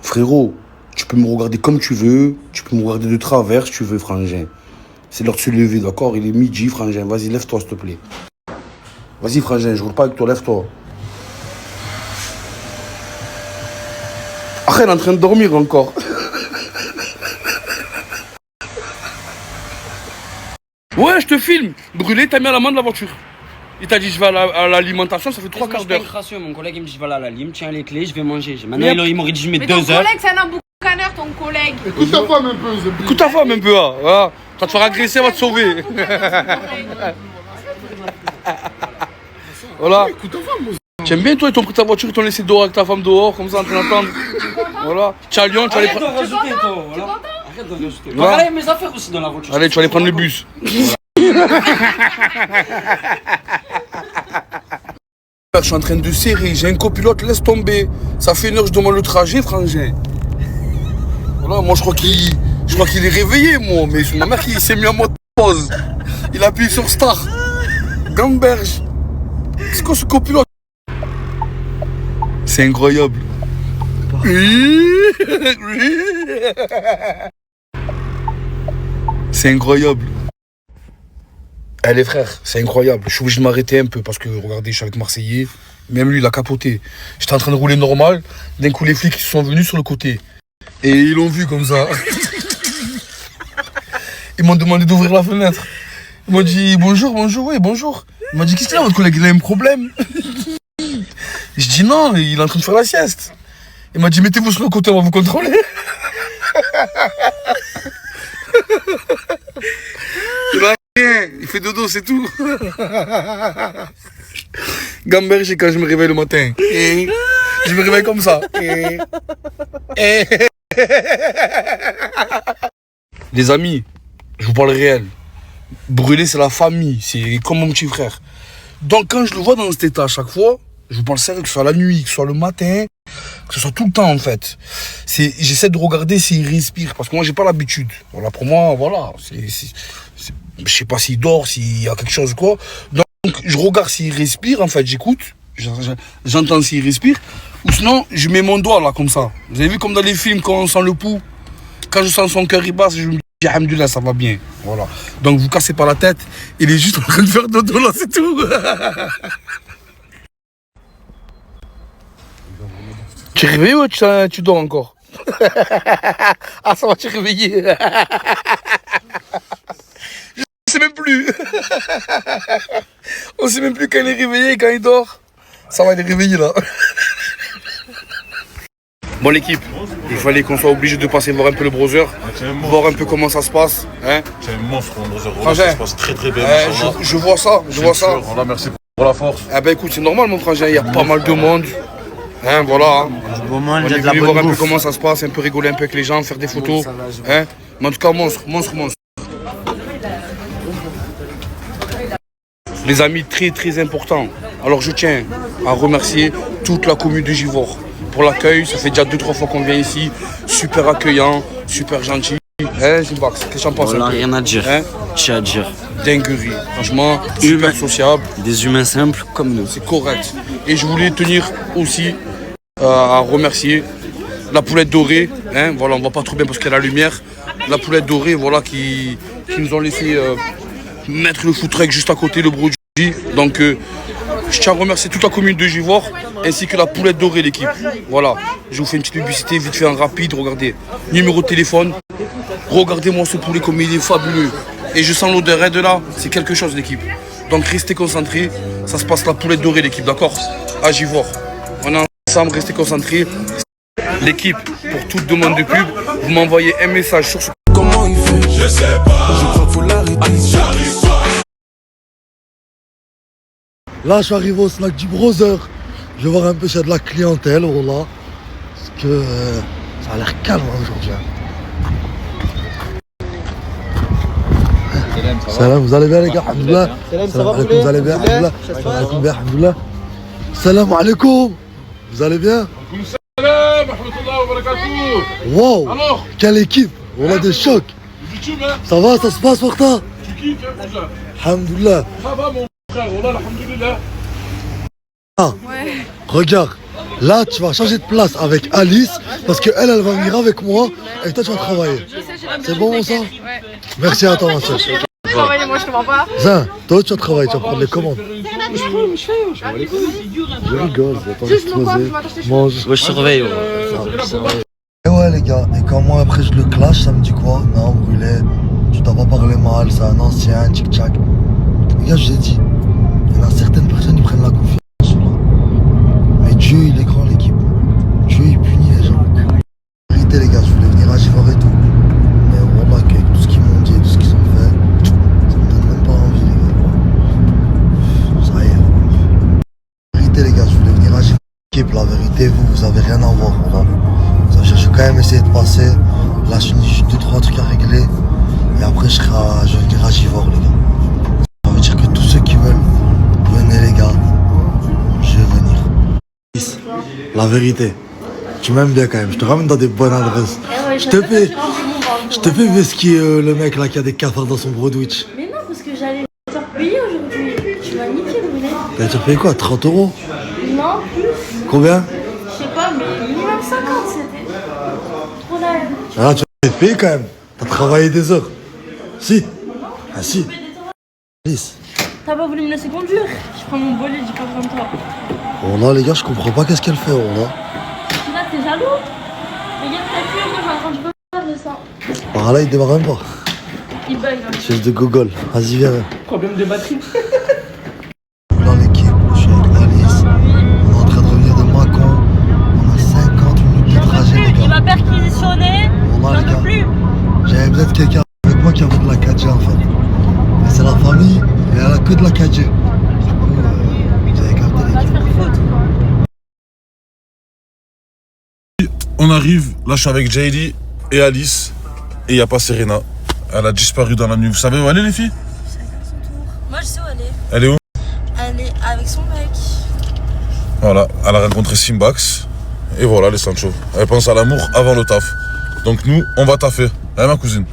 Frérot, tu peux me regarder comme tu veux, tu peux me regarder de travers si tu veux, frangin. C'est l'heure de se lever, d'accord? Il est midi, frangin. Vas-y, lève-toi, s'il te plaît. Vas-y, frangin, je roule pas avec toi, lève-toi. Ah, elle est en train de dormir encore. Ouais, je te filme. Brûlé, t'as mis à la main de la voiture. Il t'a dit, je vais à l'alimentation, ça fait 3 quarts d'heure. Mon collègue, il me dit, je vais aller à la lime, tiens les clés, je vais manger. Maintenant, il m'aurait dit, je mets 2 heures. Ton collègue, c'est un emboucaneur, ton collègue. Écoute ta femme un peu. Écoute ta femme un peu, hein. Voilà. Tu vas te faire agresser, elle va te sauver. Voilà. Écoute ta femme, moi. Tu aimes bien, toi, ils t'ont pris ta voiture, ils t'ont laissé dehors avec ta femme dehors, comme ça, en train d'attendre. Voilà. Tu as Lyon, tu vas aller prendre. Arrête de rajouter, toi, voilà. Arrête de rajouter. Voilà, il y a mes affaires aussi dans la voiture. Allez, tu vas aller prendre le bus. Je suis en train de serrer, j'ai un copilote, laisse tomber. Ça fait 1 heure que je demande le trajet, frangin. Voilà, moi je crois qu'il est réveillé, moi, mais c'est ma mère qui s'est mis en mode pause. Il a appuyé sur Star. Gamberge. C'est quoi ce copilote? C'est incroyable. C'est incroyable. Eh les frères, c'est incroyable. Je suis obligé de m'arrêter un peu parce que regardez, je suis avec Marseillais. Même lui, il a capoté. J'étais en train de rouler normal. D'un coup, les flics sont venus sur le côté. Et ils l'ont vu comme ça. Ils m'ont demandé d'ouvrir la fenêtre. Ils m'ont dit bonjour, bonjour, oui, bonjour. Il m'a dit qu'est-ce qu'il a, votre collègue, il a un problème? Je dis non, il est en train de faire la sieste. Il m'a dit mettez-vous sur le côté, on va vous contrôler. Il fait dodo, c'est tout. Gamberge, c'est quand je me réveille le matin. Je me réveille comme ça. Les amis, je vous parle réel. Brûler, c'est la famille. C'est comme mon petit frère. Donc, quand je le vois dans cet état à chaque fois, je vous parle sérieux, que ce soit la nuit, que ce soit le matin, que ce soit tout le temps en fait. J'essaie de regarder s'il respire, parce que moi j'ai pas l'habitude. Voilà, pour moi, voilà. Je sais pas s'il dort, s'il y a quelque chose ou quoi. Donc je regarde s'il respire, en fait, j'écoute. J'entends s'il respire. Ou sinon, je mets mon doigt là comme ça. Vous avez vu comme dans les films quand on sent le pouls. Quand je sens son cœur il bat, je me dis alhamdoulilah, ça va bien. Voilà. Donc vous cassez pas la tête. Il est juste en train de faire dodo là, c'est tout. Tu es réveillé ou tu dors encore? Ah, ça va, tu es réveillé. Je sais même plus. On sait même plus quand il est réveillé et quand il dort. Ça va, il est réveillé là. Bon l'équipe, il fallait qu'on soit obligé de passer voir un peu le browser, voir un peu comment ça se passe. Hein. C'est un monstre, mon browser. Ça se passe très très bien. Je vois ça, je vois ça. Voilà, merci pour la force. Eh ben écoute, c'est normal mon frangin, il y a pas mal de monde. Hein, voilà. On est venu voir un peu comment ça se passe, un peu rigoler un peu avec les gens, faire des photos. Hein. Mais en tout cas, monstre. Les amis, très très important. Alors je tiens à remercier toute la commune de Givors pour l'accueil. Ça fait déjà 2-3 fois qu'on vient ici. Super accueillant, super gentil. Hein, Zimbax, qu'est-ce que t'en penses? Voilà, rien à dire. Hein? J'ai à dire. Dinguerie. Franchement, super sociable. Des humains simples comme nous. C'est correct. Et je voulais tenir aussi à remercier la poulette dorée. Hein, voilà, on voit pas trop bien parce qu'il y a la lumière. La poulette dorée, voilà, qui nous ont laissé mettre le food truck juste à côté, le produit. Donc, je tiens à remercier toute la commune de Givors ainsi que la poulette dorée, l'équipe. Voilà, je vous fais une petite publicité vite fait en rapide. Regardez, numéro de téléphone. Regardez-moi ce poulet comme il est fabuleux. Et je sens l'odeur de là, c'est quelque chose, l'équipe. Donc, restez concentrés. Ça se passe la poulette dorée, l'équipe, d'accord? À Givors. On est ensemble, restez concentrés. L'équipe, pour toute demande de pub, vous vous m'envoyez un message sur ce... Comment il fait? Je sais pas. Je crois qu'il faut l'arrêter. J'arrive pas. Là, je suis arrivé au snack du Brother. Je vais voir un peu s'il y a de la clientèle, voilà. Parce que ça a l'air calme aujourd'hui. Salam, vous allez bien les gars? Alhamdoulilah. Salam alaikum, vous allez bien? Alhamdoulilah. Salam alaikum, bien, alhamdoulilah. Salam alaikum. Vous allez bien? Salam, rahmatullah wa barakatuh. Wow. Alors? Quelle équipe? On a des chocs. YouTube, hein? Ça va, ça se passe, Martin? Tu kiffes, hein, frère? Alhamdoulilah. Ça va, mon frère, wallah, alhamdoulilah. Ah, regarde, là tu vas changer de place avec Alice parce qu'elle va venir avec moi et toi tu vas travailler. C'est bon mon sang? Merci à toi ma soeur. Moi je comprends pas. Zin, toi tu vas travailler, tu vas prendre les commandes. Je rigole, attends, je te poser. Mange. Ouais, je surveille. Et ouais les gars, et quand moi après je le clash, ça me dit quoi? Non, brûlé, tu dois pas parler mal, c'est un ancien, tchic-tchac. Les gars, je vous ai dit, il y en a certaines personnes qui prennent la confiance. Mais Dieu il est grand l'équipe. Dieu il punit les gens. En vérité les gars, je voulais venir à Givor et tout. Mais voilà avec tout ce qu'ils m'ont dit et tout ce qu'ils ont fait, ça me donne même pas envie les gars. Ça y est. En vérité les gars, je voulais venir à Givor. L'équipe, la vérité, vous avez rien à voir. Voilà. Je vais quand même essayer de passer. Là je finis juste 2-3 trucs à régler. Et après je vais venir à Givor les gars. Ça veut dire que tous ceux qui veulent, venez les gars. Je vais venir. La vérité, tu m'aimes bien quand même, je te ramène dans des bonnes adresses. Je te fais whisky le mec là qui a des cafards dans son broadwich. Mais non, parce que j'allais te faire payer aujourd'hui. Tu m'as niqué, Brunet. T'as déjà payé quoi, 30 €? Non, plus. Combien? Je sais pas, mais minimum 50, c'était. Trop la haine. Ah, tu vas te payer quand même. T'as travaillé des heures. Si. Ah si. Alice. T'as pas voulu me laisser conduire? Je prends mon bolide, j'ai pas besoin de toi. Oh là les gars, je comprends pas qu'est-ce qu'elle fait, oh là. Là, t'es jaloux? Regarde ta queue, moi j'ai un train de faire de ça. Par là, il démarre même pas. Il bug. Hein. Chef de Google. Vas-y, viens. Problème de batterie. Là, l'équipe, je suis avec Alice. On est en train de revenir de Mâcon. On a 50 minutes de trajet, les gars. Il m'a perquisitionné. Oh là, les J'en gars. peux plus. J'avais besoin de quelqu'un avec moi qui avait de la 4G en fait. Mais c'est la famille, et elle a que de la 4G. J'avais capté les gars. On arrive, là je suis avec JD et Alice. Et il n'y a pas Serena. Elle a disparu dans la nuit. Vous savez où elle est les filles? Moi je sais où elle est. Elle est où? Elle est avec son mec. Voilà, elle a rencontré Simbax. Et voilà les Sancho. Elle pense à l'amour avant le taf. Donc nous, on va taffer. Hein ma cousine?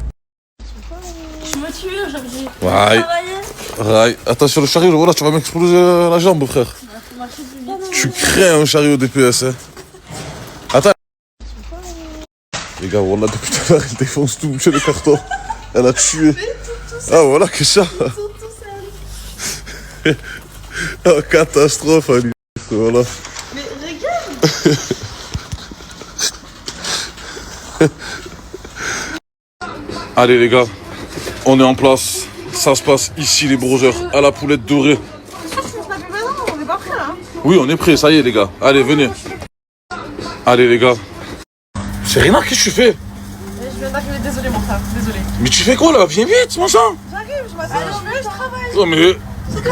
Je me tue, genre j'ai Ouais. travaillé. Ouais. Attention le chariot, voilà, tu vas m'exploser la jambe frère. Tu crains un chariot DPS hein. Attends. Les gars, voilà, depuis tout à l'heure, elle défonce tout, monsieur le carton. Elle a tué. Ah voilà, que ça. Oh, catastrophe, Ali. Voilà. Mais regarde. Allez les gars, on est en place. Ça se passe ici les browsers à la poulette dorée. On est pas prêts là. Oui, on est prêts, ça y est les gars. Allez, venez. Allez les gars. Serena, qu'est-ce que tu fais? Je viens d'arriver, désolé mon frère, désolé. Mais tu fais quoi là? Viens vite, mon sang. J'arrive, je m'assure, je travaille. Oh mais... C'est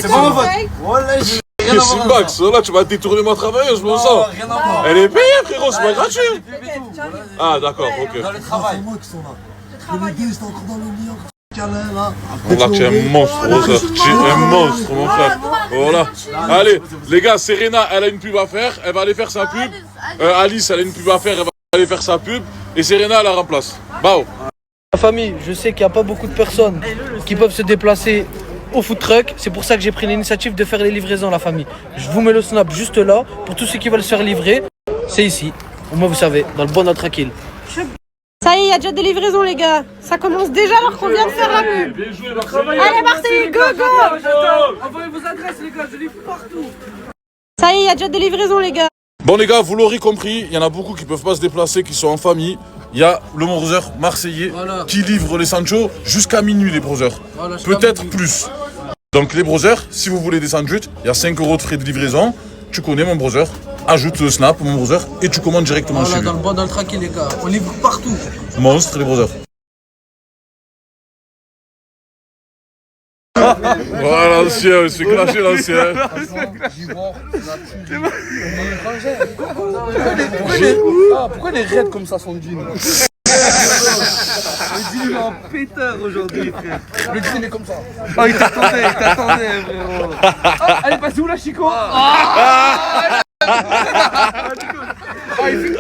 pas mon faute. C'est une Max, là tu vas détourner ma travailleuse, mon sang. Elle est payée frérot, c'est pas gratuit. Ah d'accord, ok. Dans le travail. C'est moi qui sont là. Les deux, ils sont encore dans le lit, encore câlin là. Voilà, tu es un monstre, Rosa. Tu es un monstre, mon frère. Voilà. Allez, les gars, Serena, elle a une pub à faire. Elle va aller faire sa pub. Alice, elle a une pub à faire. Elle va aller faire sa pub. Et Serena, elle la remplace. Bao. La famille, je sais qu'il n'y a pas beaucoup de personnes qui peuvent se déplacer au food truck. C'est pour ça que j'ai pris l'initiative de faire les livraisons, la famille. Je vous mets le snap juste là. Pour tous ceux qui veulent se faire livrer, c'est ici. Au moins, vous savez, dans le bon ordre tranquille. Ça y est, il y a déjà des livraisons les gars. Ça commence déjà alors qu'on vient de faire la pub. Allez Marseille, go go. Envoyez vos adresses les gars, je livre partout. Ça y est, il y a déjà des livraisons les gars. Bon les gars, vous l'aurez compris, il y en a beaucoup qui peuvent pas se déplacer, qui sont en famille. Il y a le browser marseillais qui livre les Sancho jusqu'à minuit les browsers. Voilà, peut-être plus. Donc les browsers, si vous voulez des sandwichs, il y a 5 € de frais de livraison. Tu connais mon browser. ajoute Snap, mon brother, et tu commandes directement Voilà, chez lui. dans le bois, dans le traquet, les gars. On livre partout. Monstre, les brothers. Voilà l'ancien, il se fait clasher l'ancien. Pourquoi les raids comme ça son jean? Le jean il est en pétard aujourd'hui, frère. Le jean il est comme ça. Oh, il t'attendait, frérot. Ah, elle est passée où la Chico? Il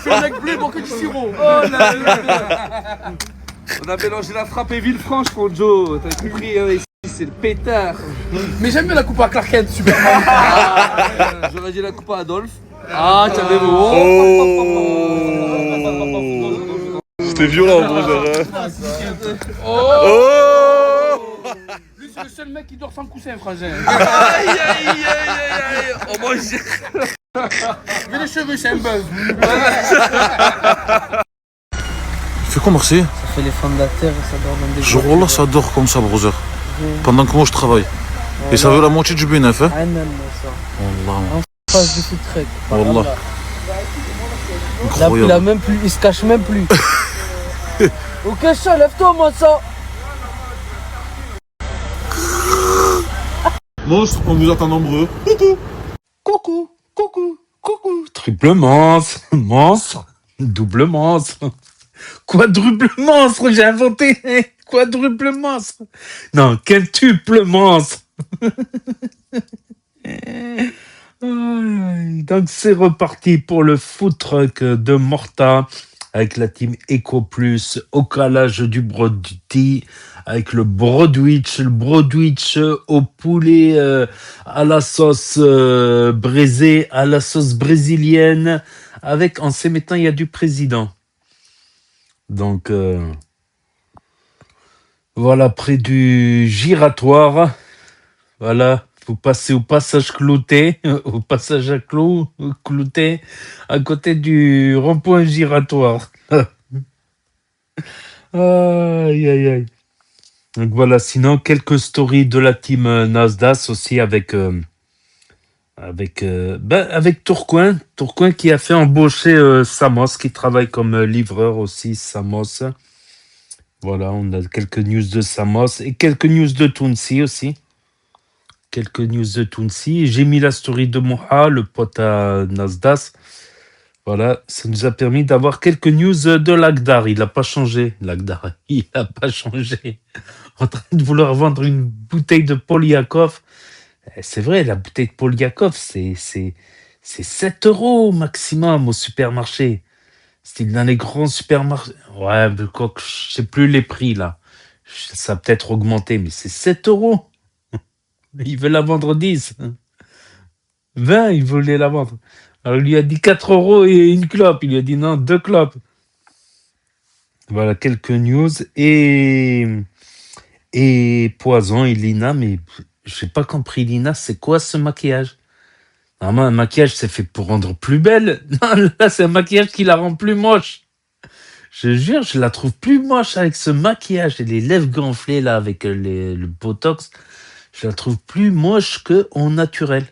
fait le mec bleu, manque du sirop. Oh là là. On a mélangé la frappe et Villefranche, mon Joe. T'as compris, hein, ici c'est le pétard. Mais j'aime bien la coupe à Clark Kent, Superman. J'aurais dit la coupe à Adolphe. Ah, tu avais beau. C'était violent, brother. Lui, c'est le seul mec qui dort sans coussin, frangin. Aïe, aïe, aïe, aïe. Oh, moi, j'ai. Mais les cheveux, c'est un buzz. Fais quoi, Marseille? Ça fait les fondateurs, ça dort dans des. Genre là, ça dort comme ça, brother. Pendant que moi je travaille. Et ça veut la moitié du bénéf, hein? Ah, non, ça. Wallah. En face du food truck. Wallah. Il a même plus, il se cache même plus. Ok, ça, lève-toi, moi, ça. Monstre, on vous attend nombreux. Coucou, coucou, coucou. Triple monstre, monstre, double monstre, quadruple monstre, j'ai inventé. Quadruple monstre. Non, quintuple monstre. Donc c'est reparti pour le food truck de Morta avec la team Eco Plus au calage du Broadwich, avec le Broadwich au poulet à la sauce braisée, à la sauce brésilienne, avec en ces mettant il y a du président. Donc voilà, près du giratoire. Voilà, vous passez au passage Clouté, au passage à Clouté, à côté du rond-point giratoire. Aïe, aïe, aïe. Donc voilà, sinon, quelques stories de la team Nasdaq aussi avec Tourcoing. Tourcoing qui a fait embaucher Samos, qui travaille comme livreur aussi, Samos. Voilà, on a quelques news de Samos et quelques news de Tounsi aussi. Quelques news de Tounsi. J'ai mis la story de Moha, le pote à Nasdaq. Voilà, ça nous a permis d'avoir quelques news de Lagdar. Il n'a pas changé, Lagdar. Il n'a pas changé. En train de vouloir vendre une bouteille de Polyakov. C'est vrai, la bouteille de Polyakov, c'est 7 € maximum au supermarché. C'est dans les grands supermarchés. Ouais, mais quoi que je sais plus les prix là. Ça a peut-être augmenté, mais c'est 7 €. Il veut la vendre 10. 20, il voulait la vendre. Alors, il lui a dit 4 € et une clope. Il lui a dit non, 2 clopes. Voilà, quelques news. Et Poison et Lina, mais j'ai pas compris, Lina, c'est quoi ce maquillage? Normalement, un maquillage, c'est fait pour rendre plus belle. Non, là, c'est un maquillage qui la rend plus moche. Je jure, je la trouve plus moche avec ce maquillage et les lèvres gonflées, là, avec le botox. Je la trouve plus moche que en naturel.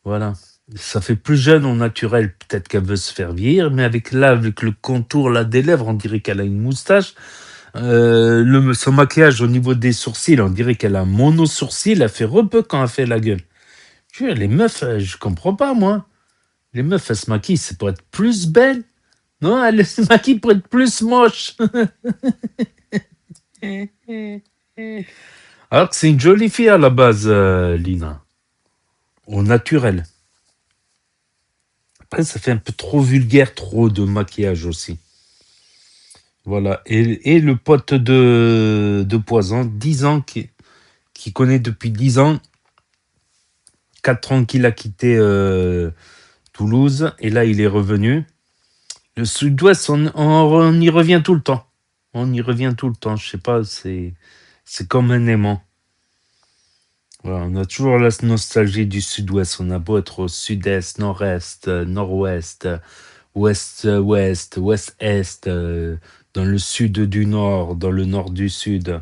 Voilà. Ça fait plus jeune en naturel. Peut-être qu'elle veut se faire vieillir, mais avec le contour là, des lèvres, on dirait qu'elle a une moustache. Son maquillage au niveau des sourcils, on dirait qu'elle a un mono-sourcil. Elle fait repeu quand elle fait la gueule. Tu vois, les meufs, je comprends pas, moi. Les meufs, elles se maquillent, c'est pour être plus belles. Non, elles se maquillent pour être plus moches. Alors que c'est une jolie fille à la base, Lina. Au naturel. Après, ça fait un peu trop vulgaire, trop de maquillage aussi. Voilà. Et le pote de Poison, 10 ans, qui connaît depuis 10 ans, 4 ans qu'il a quitté Toulouse, et là, il est revenu. Le Sud-Ouest, on y revient tout le temps. On y revient tout le temps. Je sais pas, c'est comme un aimant. Voilà, on a toujours la nostalgie du Sud-Ouest. On a beau être au Sud-Est, Nord-Est, Nord-Ouest, Ouest-Ouest, Ouest-Est, dans le Sud du Nord, dans le Nord du Sud.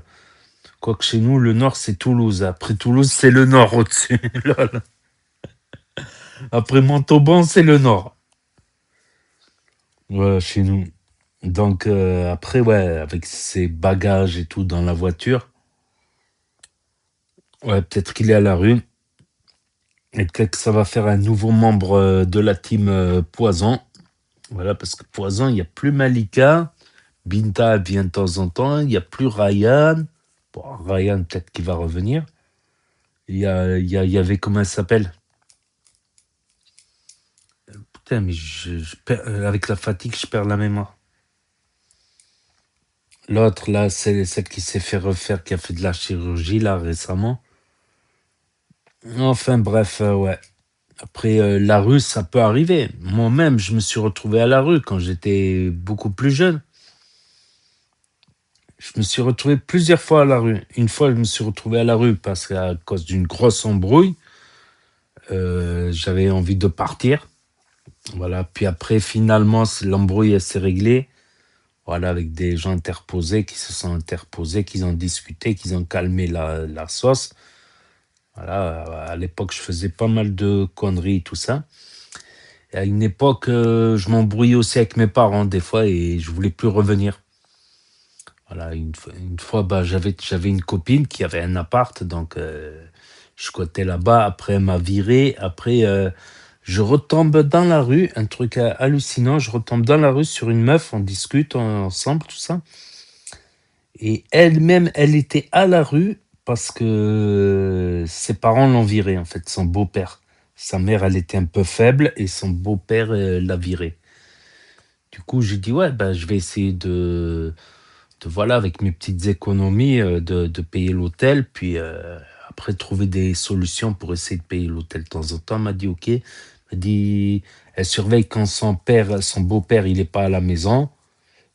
Quoique chez nous, le Nord, c'est Toulouse. Après Toulouse, c'est le Nord au-dessus. Lol. Après Montauban, c'est le nord. Voilà, chez nous. Donc après, ouais, avec ses bagages et tout dans la voiture, ouais, peut-être qu'il est à la rue. Et peut-être que ça va faire un nouveau membre de la team Poison. Voilà, parce que Poison, il n'y a plus Malika. Binta elle vient de temps en temps. Il n'y a plus Ryan. Bon, Ryan, peut-être qu'il va revenir. Il y avait, comment elle s'appelle? Putain, mais avec la fatigue, je perds la mémoire. L'autre, là, c'est celle qui s'est fait refaire, qui a fait de la chirurgie, là, récemment. Enfin, bref, ouais. Après, la rue, ça peut arriver. Moi-même, je me suis retrouvé à la rue quand j'étais beaucoup plus jeune. Je me suis retrouvé plusieurs fois à la rue. Une fois, je me suis retrouvé à la rue parce qu'à cause d'une grosse embrouille, j'avais envie de partir. Voilà. Puis après, finalement, l'embrouille elle s'est réglée. Voilà, avec des gens interposés qui se sont interposés, qui ont discuté, qui ont calmé la sauce. Voilà, à l'époque, je faisais pas mal de conneries, tout ça. Et à une époque, je m'embrouillais aussi avec mes parents des fois et je voulais plus revenir. Voilà, une fois bah, j'avais une copine qui avait un appart, donc je squattais là-bas. Après, elle m'a viré. Après, je retombe dans la rue, un truc hallucinant. Je retombe dans la rue sur une meuf, on discute ensemble, tout ça. Et elle-même, elle était à la rue parce que ses parents l'ont virée, en fait, son beau-père. Sa mère, elle était un peu faible et son beau-père l'a virée. Du coup, j'ai dit, ouais, bah, je vais essayer voilà, avec mes petites économies, de payer l'hôtel, puis après trouver des solutions pour essayer de payer l'hôtel de temps en temps. Elle m'a dit, ok. Elle m'a dit, elle surveille quand son beau-père, il n'est pas à la maison,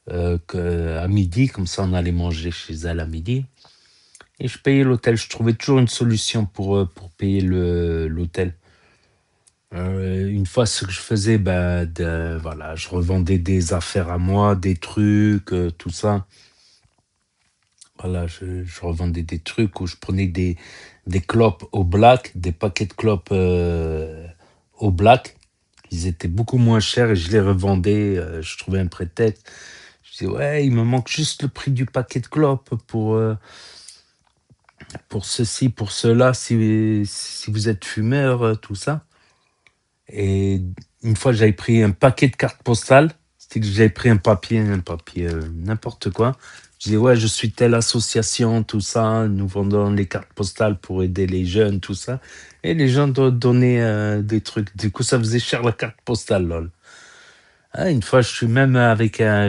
à midi, comme ça on allait manger chez elle à midi. Et je payais l'hôtel. Je trouvais toujours une solution pour payer l'hôtel. Une fois, ce que je faisais, bah, voilà, je revendais des affaires à moi, des trucs, tout ça. Voilà, je revendais des trucs où je prenais des clopes au black, des paquets de clopes au black. Ils étaient beaucoup moins chers et je les revendais. Je trouvais un prétexte. Je disais, ouais, il me manque juste le prix du paquet de clopes pour ceci, pour cela, si vous êtes fumeur, tout ça. Et une fois, j'avais pris un paquet de cartes postales. C'était que j'avais pris un papier, n'importe quoi. Je disais, ouais, je suis telle association, tout ça. Nous vendons les cartes postales pour aider les jeunes, tout ça. Et les gens donnaient des trucs. Du coup, ça faisait cher la carte postale, lol. Ah, une fois, je suis même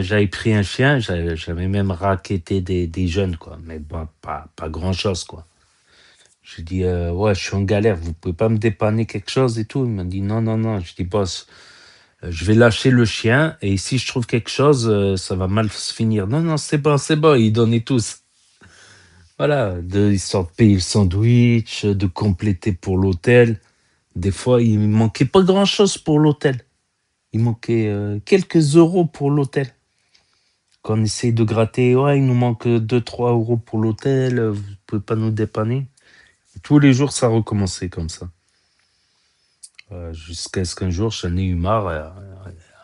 j'avais pris un chien, j'avais même racketté des jeunes, quoi. Mais bon, pas grand-chose, quoi. J'ai dit, ouais, je suis en galère, vous pouvez pas me dépanner quelque chose et tout. Il m'a dit, non, non, non. Je dis, boss, je vais lâcher le chien et si je trouve quelque chose, ça va mal se finir. Non, non, c'est bon, ils donnaient tous. Voilà, histoire de payer le sandwich, de compléter pour l'hôtel. Des fois, il me manquait pas grand-chose pour l'hôtel. Il manquait quelques euros pour l'hôtel. Quand on essaye de gratter, ouais, il nous manque 2-3 euros pour l'hôtel, vous pouvez pas nous dépanner. Et tous les jours, ça recommençait comme ça. Jusqu'à ce qu'un jour, j'en ai eu marre.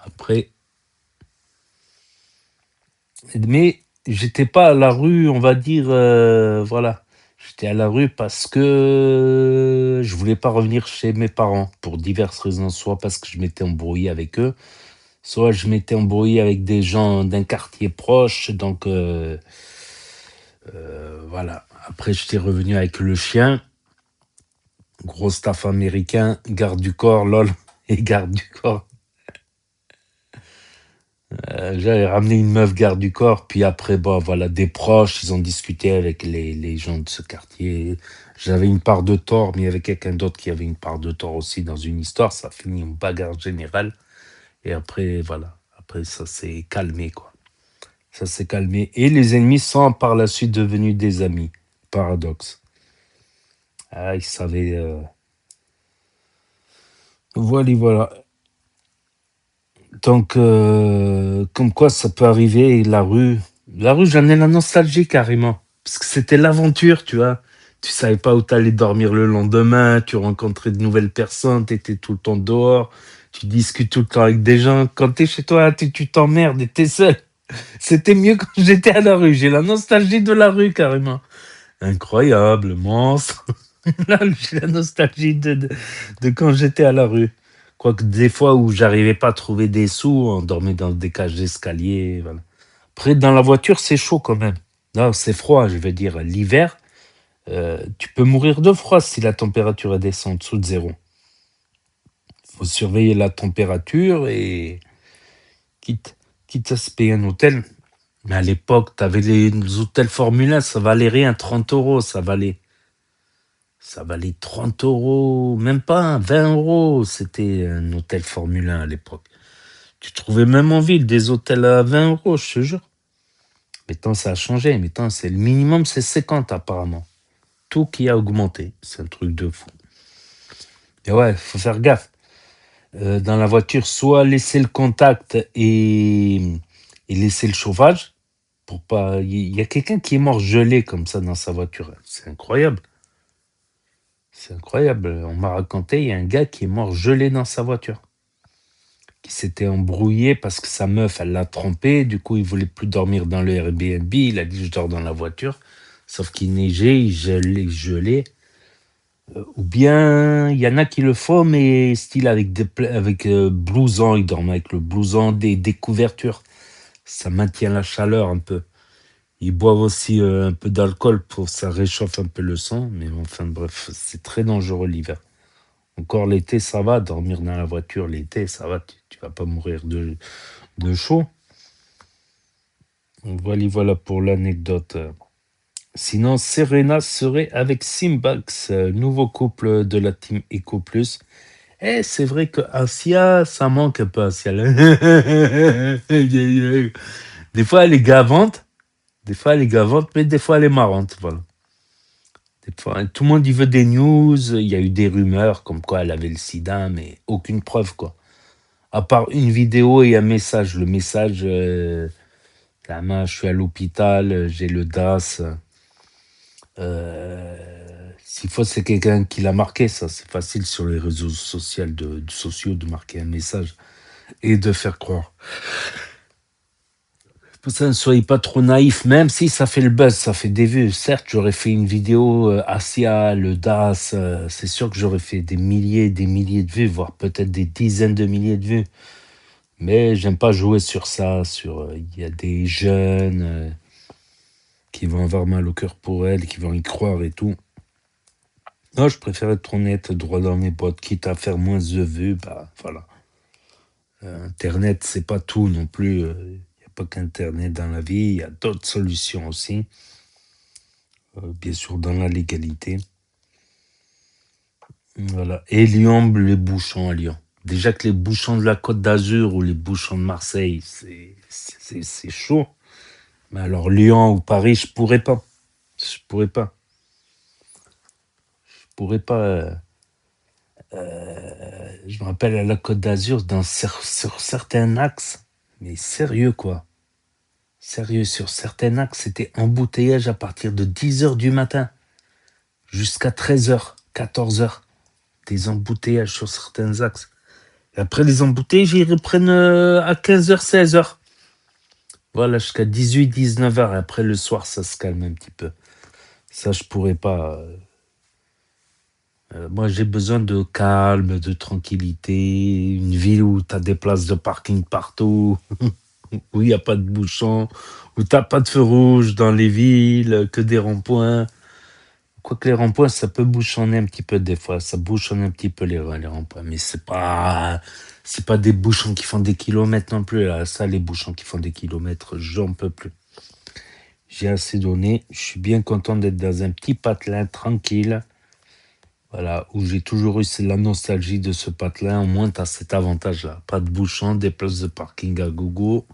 Après. Mais j'étais pas à la rue, on va dire, voilà. J'étais à la rue parce que je voulais pas revenir chez mes parents pour diverses raisons, soit parce que je m'étais embrouillé avec eux, soit je m'étais embrouillé avec des gens d'un quartier proche, donc voilà. Après, j'étais revenu avec le chien, gros staff américain, garde du corps, lol, et garde du corps. J'avais ramené une meuf garde du corps, puis après, bon, voilà, des proches, ils ont discuté avec les gens de ce quartier. J'avais une part de tort, mais il y avait quelqu'un d'autre qui avait une part de tort aussi dans une histoire. Ça a fini en bagarre générale. Et après, voilà, après, ça s'est calmé, quoi. Ça s'est calmé. Et les ennemis sont par la suite devenus des amis. Paradoxe. Ah, ils savaient. Voilà. Donc, comme quoi ça peut arriver, la rue, j'en ai la nostalgie carrément. Parce que c'était l'aventure, tu vois. Tu savais pas où t'allais dormir le lendemain, tu rencontrais de nouvelles personnes, t'étais tout le temps dehors, tu discutes tout le temps avec des gens. Quand t'es chez toi, tu t'emmerdes et t'es seul. C'était mieux quand j'étais à la rue. J'ai la nostalgie de la rue, carrément. Incroyable, monstre. Là, j'ai la nostalgie de quand j'étais à la rue. Quoique des fois où j'arrivais pas à trouver des sous, on dormait dans des cages d'escalier. Voilà. Après, dans la voiture, c'est chaud quand même. Là, c'est froid, je veux dire. L'hiver, tu peux mourir de froid si la température descend en dessous de zéro. Il faut surveiller la température et quitte à se payer un hôtel. Mais à l'époque, tu avais les hôtels Formule 1, ça valait rien, 30 euros, ça valait 30 euros, même pas 20 euros. C'était un hôtel Formule 1 à l'époque. Tu trouvais même en ville des hôtels à 20 euros, je te jure. Maintenant, ça a changé. Maintenant, c'est le minimum, c'est 50 apparemment. Tout qui a augmenté. C'est un truc de fou. Et ouais, faut faire gaffe. Dans la voiture, soit laisser le contact et laisser le chauffage pour pas. Il y a quelqu'un qui est mort gelé comme ça dans sa voiture. C'est incroyable. C'est incroyable. On m'a raconté, il y a un gars qui est mort gelé dans sa voiture. Qui s'était embrouillé parce que sa meuf, elle l'a trompé. Du coup, il voulait plus dormir dans le Airbnb. Il a dit, je dors dans la voiture. Sauf qu'il neigeait, il gelait. Ou bien, il y en a qui le font, mais style avec blouson. Ils dorment avec le blouson, des couvertures. Ça maintient la chaleur un peu. Ils boivent aussi un peu d'alcool pour ça réchauffe un peu le sang. Mais enfin, bref, c'est très dangereux l'hiver. Encore l'été, ça va. Dormir dans la voiture, l'été, ça va. Tu vas pas mourir de chaud. Voilà pour l'anecdote. Sinon, Serena serait avec Simbax, nouveau couple de la team Eco Plus. Et c'est vrai que Asia, ça manque un peu, Asia. Des fois, elle est gavante. Mais des fois, elle est marrante. Voilà. Des fois, tout le monde y veut des news. Il y a eu des rumeurs comme quoi elle avait le sida, mais aucune preuve, quoi. À part une vidéo et un message. Le message, je suis à l'hôpital, j'ai le DAS. S'il faut, c'est quelqu'un qui l'a marqué, ça. C'est facile sur les réseaux sociaux de marquer un message et de faire croire. Pour ça, ne soyez pas trop naïfs, même si ça fait le buzz, ça fait des vues. Certes, j'aurais fait une vidéo Asia, le DAS, c'est sûr que j'aurais fait des milliers de vues, voire peut-être des dizaines de milliers de vues. Mais j'aime pas jouer sur ça. Il y a des jeunes qui vont avoir mal au cœur pour elle, qui vont y croire et tout. Non, je préfère être honnête, droit dans mes bottes, quitte à faire moins de vues, bah voilà. Internet, c'est pas tout non plus. Il n'y a pas qu'Internet dans la vie, il y a d'autres solutions aussi. Bien sûr, dans la légalité. Voilà. Et Lyon, les bouchons à Lyon. Déjà que les bouchons de la Côte d'Azur ou les bouchons de Marseille, c'est chaud. Mais alors Lyon ou Paris, je pourrais pas. Je pourrais pas. Je me rappelle à la Côte d'Azur, sur certains axes, mais sérieux quoi. Sérieux, sur certains axes, c'était embouteillage à partir de 10h du matin jusqu'à 13h, 14h. Des embouteillages sur certains axes. Et après les embouteillages, ils reprennent à 15h, 16h. Voilà, jusqu'à 18, 19h. Et après le soir, ça se calme un petit peu. Ça, je pourrais pas. Moi, j'ai besoin de calme, de tranquillité. Une ville où tu as des places de parking partout, où il n'y a pas de bouchons, où tu n'as pas de feu rouge dans les villes, que des ronds-points. Quoique les ronds-points, ça peut bouchonner un petit peu des fois. Ça bouchonne un petit peu les ronds-points. Mais c'est pas des bouchons qui font des kilomètres non plus. Là. Ça, les bouchons qui font des kilomètres, j'en peux plus. J'ai assez donné. Je suis bien content d'être dans un petit patelin tranquille. Voilà, où j'ai toujours eu la nostalgie de ce patelin. Au moins, tu as cet avantage-là. Pas de bouchons, des places de parking à gogo.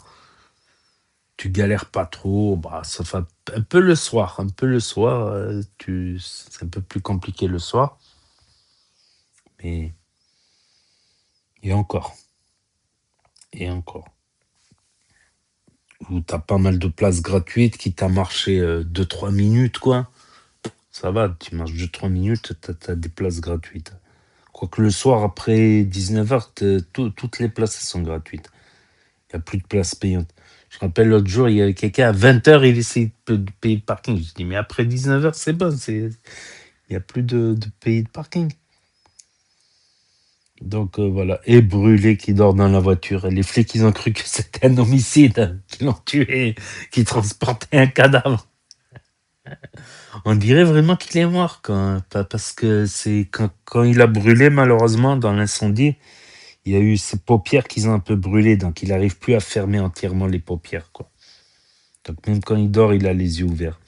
Tu galères pas trop. Bah, ça fait un peu le soir. C'est un peu plus compliqué le soir. Mais. Et encore. Où tu as pas mal de places gratuites qui t'a marché 2-3 minutes, quoi. Ça va, tu marches de 3 minutes, t'as des places gratuites. Quoique le soir, après 19h, toutes les places elles sont gratuites. Il n'y a plus de places payantes. Je me rappelle l'autre jour, il y avait quelqu'un à 20h, il essayait de payer le parking. Je dis, mais après 19h, c'est bon, il n'y a plus de payer de parking. Donc voilà. Et Brûlé qui dort dans la voiture. Et les flics, ils ont cru que c'était un homicide, qu'ils l'ont tué, qu'ils transportaient un cadavre. On dirait vraiment qu'il est mort, parce que c'est quand il a brûlé, malheureusement, dans l'incendie, il y a eu ses paupières qui ont un peu brûlé, donc il n'arrive plus à fermer entièrement les paupières, quoi. Donc même quand il dort, il a les yeux ouverts.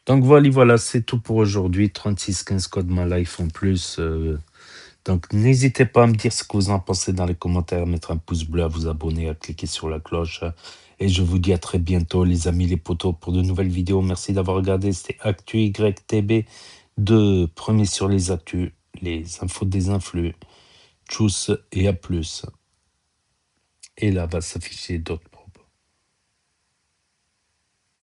Donc voilà, c'est tout pour aujourd'hui. 3615 code My Life en plus. Donc n'hésitez pas à me dire ce que vous en pensez dans les commentaires, à mettre un pouce bleu, à vous abonner, à cliquer sur la cloche. Et je vous dis à très bientôt, les amis, les potos, pour de nouvelles vidéos. Merci d'avoir regardé. C'était Actu YTB, premier sur les actus, les infos des influx. Tchuss et à plus. Et là va s'afficher d'autres.